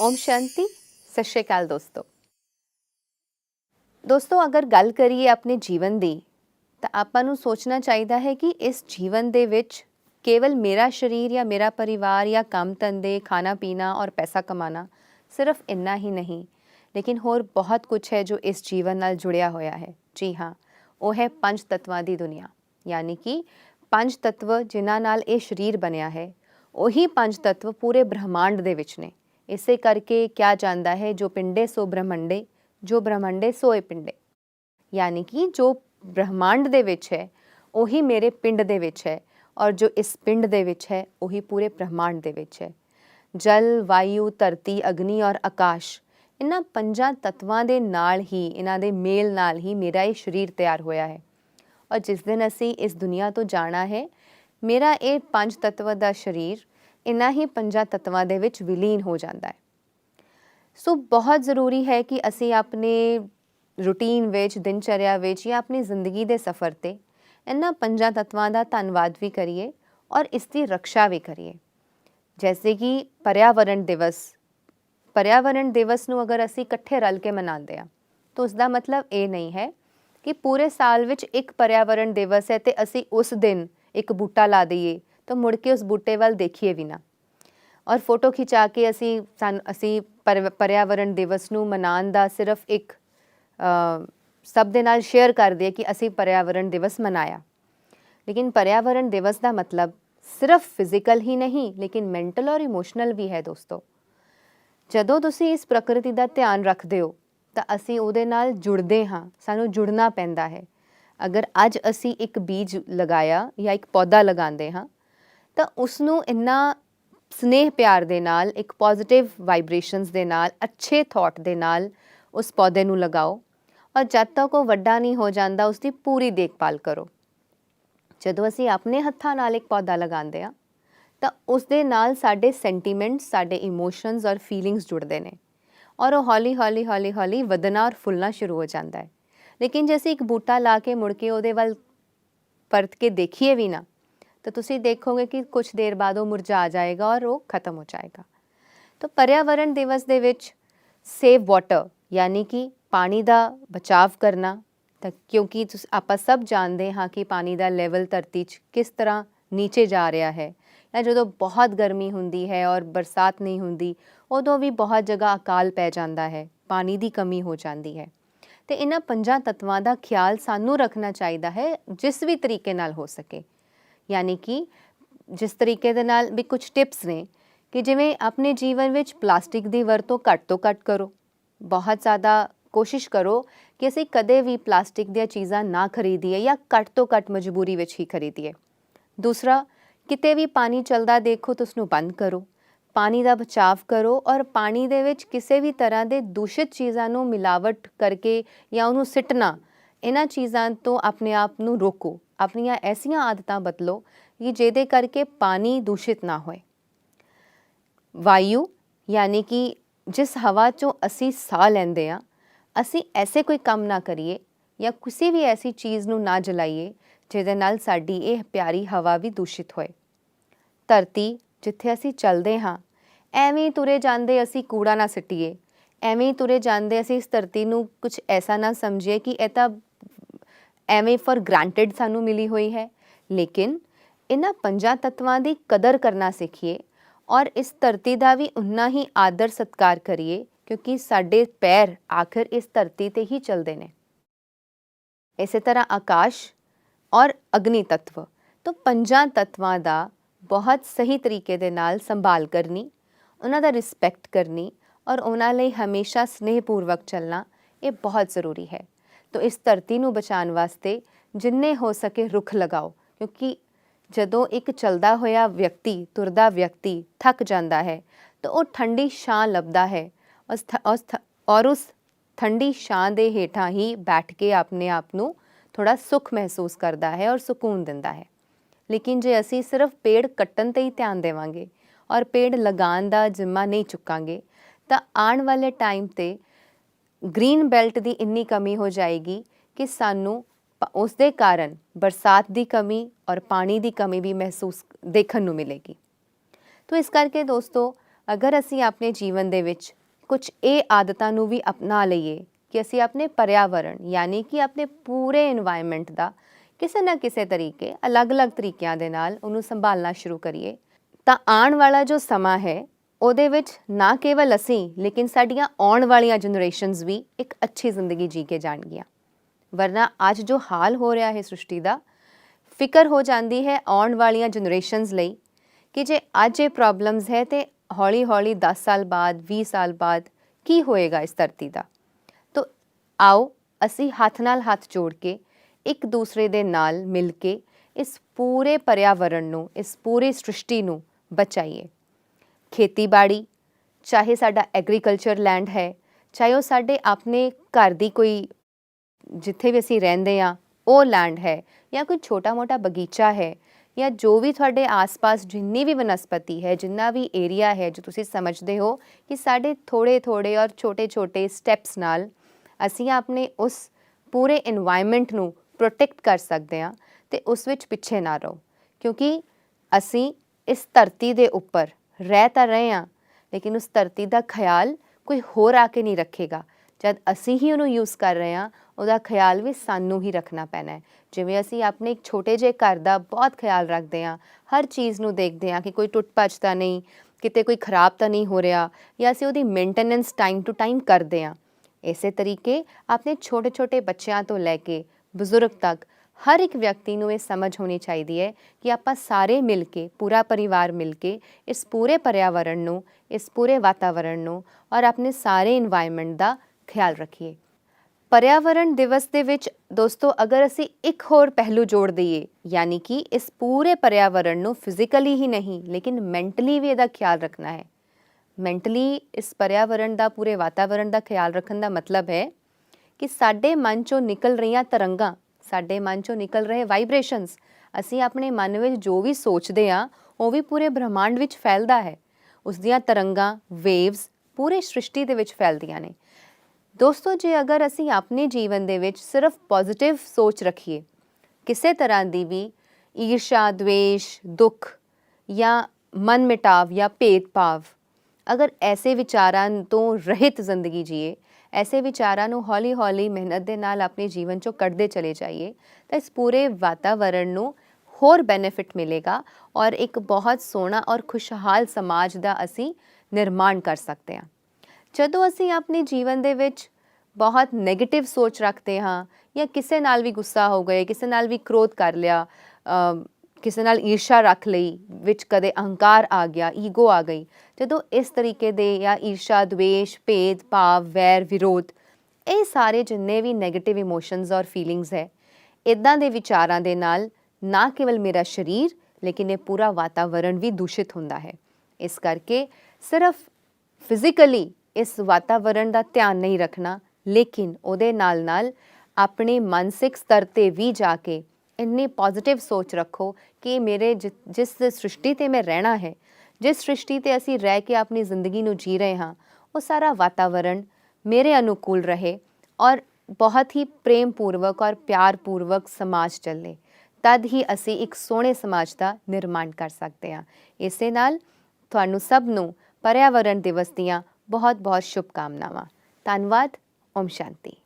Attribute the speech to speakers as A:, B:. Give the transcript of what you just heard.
A: ओम शांति। सत श्री अकाल दोस्तों अगर गल करिए अपने जीवन ਦੀ ਤਾਂ ਆਪਾਂ ਨੂੰ ਸੋਚਣਾ ਚਾਹੀਦਾ ਹੈ ਕਿ ਇਸ ਜੀਵਨ ਦੇ ਵਿੱਚ केवल मेरा शरीर या मेरा परिवार या काम धंधे खाना पीना और पैसा कमाना सिर्फ इन्ना ही नहीं लेकिन होर बहुत कुछ है जो इस जीवन नाल जुड़िया होया है। जी हाँ, वो है पंज तत्वां दी दुनिया, यानी कि पंज तत्व जिन्हां नाल ये शरीर बनिया है वही पंज तत्व पूरे ब्रह्मांड दे विच ने। इसे करके क्या जानदा है जो पिंडे सो ब्रह्मंडे, जो ब्रह्मंडे सोए पिंडे, यानी कि जो ब्रह्मांड दे विच है वही मेरे पिंड दे विच है और जो इस पिंड दे विच है वही पूरे ब्रह्मांड दे विच है। जल वायु धरती अग्नि और आकाश इन्हां पंजां तत्वां दे नाल ही, इन्हां दे मेल नाल ही मेरा ये शरीर तैयार होया है। और जिस दिन असी इस दुनिया तो जाना है मेरा ये पंज तत्व दा शरीर इन्हां ही पंजां तत्वां दे विच विलीन हो जाता है। सो बहुत ज़रूरी है कि असी अपने रूटीन विच, दिनचर्या विच या अपनी जिंदगी के सफ़र ते इन्हां पंजां तत्वां दा धन्नवाद भी करिए और इसकी रक्षा भी करिए। जैसे कि पर्यावरण दिवस नूं अगर असी इकट्ठे रल के मनाते हैं तो उसका मतलब ये नहीं है कि पूरे साल विच एक पर्यावरण दिवस है तो असी उस दिन एक बूटा ला दईए तो मुड़ के उस बूटे वाल देखिए भी ना और फोटो खिंचा के असी पर्यावरण दिवस नूं मनाउण दा सिर्फ एक सब दे नाल शेयर कर दिए कि असी पर्यावरण दिवस मनाया। लेकिन पर्यावरण दिवस का मतलब सिर्फ फिजिकल ही नहीं लेकिन मैंटल और इमोशनल भी है। दोस्तों जदों तुसी इस प्रकृति का ध्यान रखते हो तो असी उहदे नाल जुड़ते हाँ, सानू जुड़ना पैंदा है। अगर अज असी एक बीज लगाया या एक पौधा लगाते हाँ तो उसनू इन्ना स्नेह प्यार दे नाल, एक पॉजिटिव वाइब्रेशनस दे नाल, अच्छे थॉट दे नाल उस पौधे नू लगाओ और जब तक वो वड्डा नहीं हो जाता उसकी पूरी देखभाल करो। जदों असी अपने हत्थां नाल एक पौधा लगाते हैं तो उस दे नाल साडे सेंटीमेंट्स, साडे इमोशनस और फीलिंग्स जुड़ते हैं और वो हौली हौली हौली हौली वधना और फुलना शुरू हो जाता है। लेकिन जैसे एक बूटा ला के मुड़ के उहदे वल परत के देखिए भी ना तो तुसी देखोगे कि कुछ देर बाद वो मुरझा जाएगा और वो ख़त्म हो जाएगा। तो पर्यावरण दिवस दे विच सेव वाटर यानी कि पानी का बचाव करना, क्योंकि आपां सब जानते हाँ कि पानी का लैवल धरती च किस तरह नीचे जा रहा है। या जो बहुत गर्मी हुंदी है और बरसात नहीं हुंदी उदों भी बहुत जगह अकाल पै जाता है, पानी की कमी हो जाती है। तो इन्हां पंजां तत्वां का ख्याल सानू रखना चाहिए है जिस भी तरीके नाल हो सके। यानी कि जिस तरीके दे नाल भी कुछ टिप्स ने कि जिवें अपने जीवन विच प्लास्टिक की वरतों घट तो घट करो, बहुत ज़्यादा कोशिश करो कि असीं कदे भी प्लास्टिक दी चीज़ां ना खरीदीए या घट तो घट मजबूरी विच ही खरीदीए। दूसरा, किते भी पानी चलदा देखो तो उसनूं बंद करो, पानी का बचाव करो और पानी दे विच किसी भी तरह के दूषित चीज़ां नूं मिलावट करके या उन्होंने सिटना, इन्हां चीज़ां तो अपने आप नूं रोको। अपनियां ऐसियां आदतां बदलो कि जिहदे करके पानी दूषित ना होए। वायु यानी कि जिस हवा चों असी साह लैंदे आ, असी ऐसे कोई काम ना करिए या किसी भी ऐसी चीज़ नूं ना जलाइए जिहदे नाल साडी ये प्यारी हवा भी दूषित होए। धरती जिथे असी चलते हाँ एवें तुरे जाते असी कूड़ा ना सिटीए, एवें तुरे जाते असी इस धरती नूं कुछ ऐसा ना समझिए कि यह तां एवें फॉर ग्रांटेड सानू मिली हुई है। लेकिन इन्हां पंजां तत्वां दी कदर करना सीखिए और इस धरती का भी उन्ना ही आदर सत्कार करिए क्योंकि साडे पैर आखिर इस धरती ते ही चलते हैं। इस तरह आकाश और अग्नि तत्व, तो पंजां तत्वां दा बहुत सही तरीके दे नाल संभाल करनी, उन्हां दा रिस्पैक्ट करनी और उन्हां लई हमेशा स्नेहपूर्वक चलना ये बहुत ज़रूरी है। तो इस धरती नूं बचाउण वास्ते जिन्ने हो सके रुख लगाओ, क्योंकि जदों एक चलदा होया व्यक्ति, तुरदा व्यक्ति थक जाता है तो वो ठंडी छां लभदा है और उस ठंडी छां दे हेठां ही बैठ के अपने आप नूं थोड़ा सुख महसूस करता है और सुकून दिंदा है। लेकिन जे असी सिर्फ पेड़ कट्टन ते ही ध्यान देवांगे और पेड़ लगाउण दा जिम्मा नहीं चुकांगे तो आने वाले टाइम ते ग्रीन बैल्ट की इन्नी कमी हो जाएगी कि सानू उस दे कारण बरसात की कमी और पानी की कमी भी महसूस देखने को मिलेगी। तो इस करके दोस्तों ਅਗਰ ਅਸੀਂ ਆਪਣੇ ਜੀਵਨ ਦੇ ਵਿੱਚ ਕੁਝ ਇਹ ਆਦਤਾਂ ਨੂੰ ਵੀ ਅਪਣਾ ਲਈਏ ਕਿ ਅਸੀਂ ਆਪਣੇ ਪਰਿਆਵਰਣ ਯਾਨੀ ਕਿ ਆਪਣੇ ਪੂਰੇ এনवायरमेंट ਦਾ ਕਿਸੇ ਨਾ ਕਿਸੇ ਤਰੀਕੇ ਅਲੱਗ-ਅਲੱਗ ਤਰੀਕਿਆਂ ਦੇ ਨਾਲ ਉਹਨੂੰ ਸੰਭਾਲਣਾ ਸ਼ੁਰੂ ਕਰੀਏ ਤਾਂ ਆਉਣ ਵਾਲਾ ਜੋ ਸਮਾਂ ਹੈ ਉਹਦੇ ਵਿੱਚ ਨਾ ਕੇਵਲ ਅਸੀਂ ਲੇਕਿਨ ਸਾਡੀਆਂ ਆਉਣ ਵਾਲੀਆਂ ਜਨਰੇਸ਼ਨਸ ਵੀ ਇੱਕ ਅੱਛੀ ਜ਼ਿੰਦਗੀ ਜੀ ਕੇ ਜਾਣਗੀਆਂ। ਵਰਨਾ ਅੱਜ ਜੋ ਹਾਲ ਹੋ ਰਿਹਾ ਹੈ ਸ੍ਰਿਸ਼ਟੀ ਦਾ, ਫਿਕਰ ਹੋ ਜਾਂਦੀ ਹੈ ਆਉਣ ਵਾਲੀਆਂ ਜਨਰੇਸ਼ਨਸ ਲਈ ਕਿ ਜੇ ਅੱਜ ਇਹ ਪ੍ਰੋਬਲਮਸ ਹੈ ਤੇ ਹੌਲੀ-ਹੌਲੀ 10 ਸਾਲ ਬਾਅਦ 20 ਸਾਲ ਬਾਅਦ ਕੀ ਹੋਏਗਾ ਇਸ ਧਰਤੀ ਦਾ। ਤਾਂ ਆਓ ਅਸੀਂ ਹੱਥ ਨਾਲ ਹੱਥ ਜੋੜ ਕੇ ਇੱਕ ਦੂਸਰੇ ਦੇ ਨਾਲ ਮਿਲ ਕੇ ਇਸ ਪੂਰੇ ਪਰਿਆਵਰਣ ਨੂੰ, ਇਸ ਪੂਰੀ ਸ੍ਰਿਸ਼ਟੀ ਨੂੰ ਬਚਾਈਏ। ਖੇਤੀਬਾੜੀ ਚਾਹੇ ਸਾਡਾ ਐਗਰੀਕਲਚਰ ਲੈਂਡ ਹੈ, ਚਾਹੇ ਉਹ ਸਾਡੇ ਆਪਣੇ ਘਰ ਦੀ ਕੋਈ ਜਿੱਥੇ ਵੀ ਅਸੀਂ ਰਹਿੰਦੇ ਹਾਂ ਉਹ ਲੈਂਡ ਹੈ ਜਾਂ ਕੋਈ ਛੋਟਾ-ਮੋਟਾ ਬਗੀਚਾ ਹੈ ਜਾਂ ਜੋ ਵੀ ਤੁਹਾਡੇ ਆਸ-ਪਾਸ ਜਿੰਨੀ ਵੀ ਵਨਸਪਤੀ ਹੈ, ਜਿੰਨਾ ਵੀ ਏਰੀਆ ਹੈ ਜੋ ਤੁਸੀਂ ਸਮਝਦੇ ਹੋ ਕਿ ਸਾਡੇ ਥੋੜੇ-ਥੋੜੇ ਔਰ ਛੋਟੇ-ਛੋਟੇ ਸਟੈਪਸ ਨਾਲ ਅਸੀਂ ਆਪਣੇ ਉਸ ਪੂਰੇ এনवायरमेंट ਨੂੰ ਪ੍ਰੋਟੈਕਟ ਕਰ ਸਕਦੇ ਹਾਂ ਤੇ ਉਸ ਵਿੱਚ ਪਿੱਛੇ ਨਾ ਰਹੋ। ਕਿਉਂਕਿ ਅਸੀਂ ਇਸ ਧਰਤੀ ਦੇ ਉੱਪਰ ਰਹਿ ਤਾਂ ਰਹੇ ਹਾਂ ਲੇਕਿਨ ਉਸ ਧਰਤੀ ਦਾ ਖਿਆਲ ਕੋਈ ਹੋਰ ਆ ਕੇ ਨਹੀਂ ਰੱਖੇਗਾ। ਜਦ ਅਸੀਂ ਹੀ ਉਹਨੂੰ ਯੂਜ਼ ਕਰ ਰਹੇ ਹਾਂ ਉਹਦਾ ਖਿਆਲ ਵੀ ਸਾਨੂੰ ਹੀ ਰੱਖਣਾ ਪੈਣਾ ਹੈ। ਜਿਵੇਂ ਅਸੀਂ ਆਪਣੇ ਇੱਕ ਛੋਟੇ ਜਿਹੇ ਘਰ ਦਾ ਬਹੁਤ ਖਿਆਲ ਰੱਖਦੇ ਹਾਂ, ਹਰ ਚੀਜ਼ ਨੂੰ ਦੇਖਦੇ ਹਾਂ ਕਿ ਕੋਈ ਟੁੱਟ ਭੱਜ ਤਾਂ ਨਹੀਂ, ਕਿਤੇ ਕੋਈ ਖਰਾਬ ਤਾਂ ਨਹੀਂ ਹੋ ਰਿਹਾ ਜਾਂ ਅਸੀਂ ਉਹਦੀ ਮੇਨਟੇਨੈਂਸ ਟਾਈਮ ਟੂ ਟਾਈਮ ਕਰਦੇ ਹਾਂ। ਇਸੇ ਤਰੀਕੇ ਆਪਣੇ ਛੋਟੇ-ਛੋਟੇ ਬੱਚਿਆਂ ਤੋਂ ਲੈ ਕੇ ਬਜ਼ੁਰਗ ਤੱਕ ਹਰ ਇੱਕ ਵਿਅਕਤੀ ਨੂੰ ਇਹ ਸਮਝ ਹੋਣੀ ਚਾਹੀਦੀ ਹੈ ਕਿ ਆਪਾਂ ਸਾਰੇ ਮਿਲ ਕੇ, ਪੂਰਾ ਪਰਿਵਾਰ ਮਿਲ ਕੇ ਇਸ ਪੂਰੇ ਪਰਿਆਵਰਣ ਨੂੰ, ਇਸ ਪੂਰੇ ਵਾਤਾਵਰਣ ਨੂੰ ਔਰ ਆਪਣੇ ਸਾਰੇ এনवायरमेंट ਦਾ ਖਿਆਲ ਰੱਖੀਏ। ਪਰਿਆਵਰਣ ਦਿਵਸ ਦੇ ਵਿੱਚ ਦੋਸਤੋ ਅਗਰ ਅਸੀਂ ਇੱਕ ਹੋਰ ਪਹਿਲੂ ਜੋੜ ਦਈਏ ਯਾਨੀ ਕਿ ਇਸ ਪੂਰੇ ਪਰਿਆਵਰਣ ਨੂੰ ਫਿਜ਼ੀਕਲੀ ਹੀ ਨਹੀਂ ਲੇਕਿਨ ਮੈਂਟਲੀ ਵੀ ਇਹਦਾ ਖਿਆਲ ਰੱਖਣਾ ਹੈ। ਮੈਂਟਲੀ ਇਸ ਪਰਿਆਵਰਣ ਦਾ, ਪੂਰੇ ਵਾਤਾਵਰਣ ਦਾ ਖਿਆਲ ਰੱਖਣ ਦਾ ਮਤਲਬ ਹੈ ਕਿ ਸਾਡੇ ਮਨ ਚੋਂ ਨਿਕਲ ਰਹੀਆਂ ਤਰੰਗਾਂ, ਸਾਡੇ ਮਨ ਚੋਂ ਨਿਕਲ ਰਹੇ ਵਾਈਬ੍ਰੇਸ਼ਨਸ, ਅਸੀਂ ਆਪਣੇ ਮਨ ਵਿੱਚ ਜੋ ਵੀ ਸੋਚਦੇ ਹਾਂ ਉਹ ਵੀ ਪੂਰੇ ਬ੍ਰਹਿਮੰਡ ਵਿੱਚ ਫੈਲਦਾ ਹੈ। ਉਸ ਦੀਆਂ ਤਰੰਗਾਂ, ਵੇਵਸ ਪੂਰੇ ਸ੍ਰਿਸ਼ਟੀ ਦੇ ਵਿੱਚ ਫੈਲਦੀਆਂ ਨੇ। ਦੋਸਤੋ ਜੇ ਅਗਰ ਅਸੀਂ ਆਪਣੇ ਜੀਵਨ ਦੇ ਵਿੱਚ ਸਿਰਫ ਪੋਜ਼ਿਟਿਵ ਸੋਚ ਰੱਖੀਏ, ਕਿਸੇ ਤਰ੍ਹਾਂ ਦੀ ਵੀ ਈਰਸ਼ਾ, ਦਵੇਸ਼, ਦੁੱਖ ਜਾਂ ਮਨ ਮਿਟਾਵ ਜਾਂ ਭੇਦਭਾਵ, ਅਗਰ ਐਸੇ ਵਿਚਾਰਾਂ ਤੋਂ ਰਹਿਤ ਜ਼ਿੰਦਗੀ ਜੀਏ, ਐਸੇ ਵਿਚਾਰਾਂ ਨੂੰ ਹੌਲੀ-ਹੌਲੀ ਮਿਹਨਤ ਦੇ ਨਾਲ ਆਪਣੇ ਜੀਵਨ 'ਚੋਂ ਕੱਢਦੇ ਚਲੇ ਜਾਈਏ ਤਾਂ ਇਸ ਪੂਰੇ ਵਾਤਾਵਰਣ ਨੂੰ ਹੋਰ ਬੈਨੀਫਿਟ ਮਿਲੇਗਾ ਔਰ ਇੱਕ ਬਹੁਤ ਸੋਹਣਾ ਔਰ ਖੁਸ਼ਹਾਲ ਸਮਾਜ ਦਾ ਅਸੀਂ ਨਿਰਮਾਣ ਕਰ ਸਕਦੇ ਹਾਂ। ਜਦੋਂ ਅਸੀਂ ਆਪਣੇ ਜੀਵਨ ਦੇ ਵਿੱਚ ਬਹੁਤ ਨੈਗੇਟਿਵ ਸੋਚ ਰੱਖਦੇ ਹਾਂ ਜਾਂ ਕਿਸੇ ਨਾਲ ਵੀ ਗੁੱਸਾ ਹੋ ਗਏ, ਕਿਸੇ ਨਾਲ ਵੀ ਕ੍ਰੋਧ ਕਰ ਲਿਆ, ਕਿਸੇ ਨਾਲ ਈਰਸ਼ਾ ਰੱਖ ਲਈ, ਵਿੱਚ ਕਦੇ ਅਹੰਕਾਰ ਆ ਗਿਆ, ਈਗੋ ਆ ਗਈ, ਜਦੋਂ ਇਸ ਤਰੀਕੇ ਦੇ ਜਾਂ ਈਰਸ਼ਾ, ਦਵੇਸ਼, ਭੇਦ ਭਾਵ, ਵੈਰ, ਵਿਰੋਧ, ਇਹ ਸਾਰੇ ਜਿੰਨੇ ਵੀ ਨੈਗੇਟਿਵ ਇਮੋਸ਼ਨਸ ਔਰ ਫੀਲਿੰਗਸ ਹੈ, ਇੱਦਾਂ ਦੇ ਵਿਚਾਰਾਂ ਦੇ ਨਾਲ ਨਾ ਕੇਵਲ ਮੇਰਾ ਸਰੀਰ ਲੇਕਿਨ ਇਹ ਪੂਰਾ ਵਾਤਾਵਰਣ ਵੀ ਦੂਸ਼ਿਤ ਹੁੰਦਾ ਹੈ। ਇਸ ਕਰਕੇ ਸਿਰਫ ਫਿਜ਼ੀਕਲੀ ਇਸ ਵਾਤਾਵਰਣ ਦਾ ਧਿਆਨ ਨਹੀਂ ਰੱਖਣਾ ਲੇਕਿਨ ਉਹਦੇ ਨਾਲ ਆਪਣੇ ਮਾਨਸਿਕ ਸਤਰ 'ਤੇ ਵੀ ਜਾ ਕੇ ਇੰਨੀ ਪੋਜ਼ਿਟਿਵ ਸੋਚ ਰੱਖੋ ਕਿ ਮੇਰੇ ਜਿਸ ਸ੍ਰਿਸ਼ਟੀ 'ਤੇ ਮੈਂ ਰਹਿਣਾ ਹੈ, ਜਿਸ ਸ੍ਰਿਸ਼ਟੀ 'ਤੇ ਅਸੀਂ ਰਹਿ ਕੇ ਆਪਣੀ ਜ਼ਿੰਦਗੀ ਨੂੰ ਜੀ ਰਹੇ ਹਾਂ, ਉਹ ਸਾਰਾ ਵਾਤਾਵਰਣ ਮੇਰੇ ਅਨੁਕੂਲ ਰਹੇ ਔਰ ਬਹੁਤ ਹੀ ਪ੍ਰੇਮ ਪੂਰਵਕ ਔਰ ਪਿਆਰ ਪੂਰਵਕ ਸਮਾਜ ਚੱਲੇ। ਤਦ ਹੀ ਅਸੀਂ ਇੱਕ ਸੋਹਣੇ ਸਮਾਜ ਦਾ ਨਿਰਮਾਣ ਕਰ ਸਕਦੇ ਹਾਂ। ਇਸੇ ਨਾਲ ਤੁਹਾਨੂੰ ਸਭ ਨੂੰ ਪਰਿਆਵਰਣ ਦਿਵਸ ਦੀਆਂ ਬਹੁਤ-ਬਹੁਤ ਸ਼ੁਭਕਾਮਨਾਵਾਂ। ਧੰਨਵਾਦ। ਓਮ ਸ਼ਾਂਤੀ।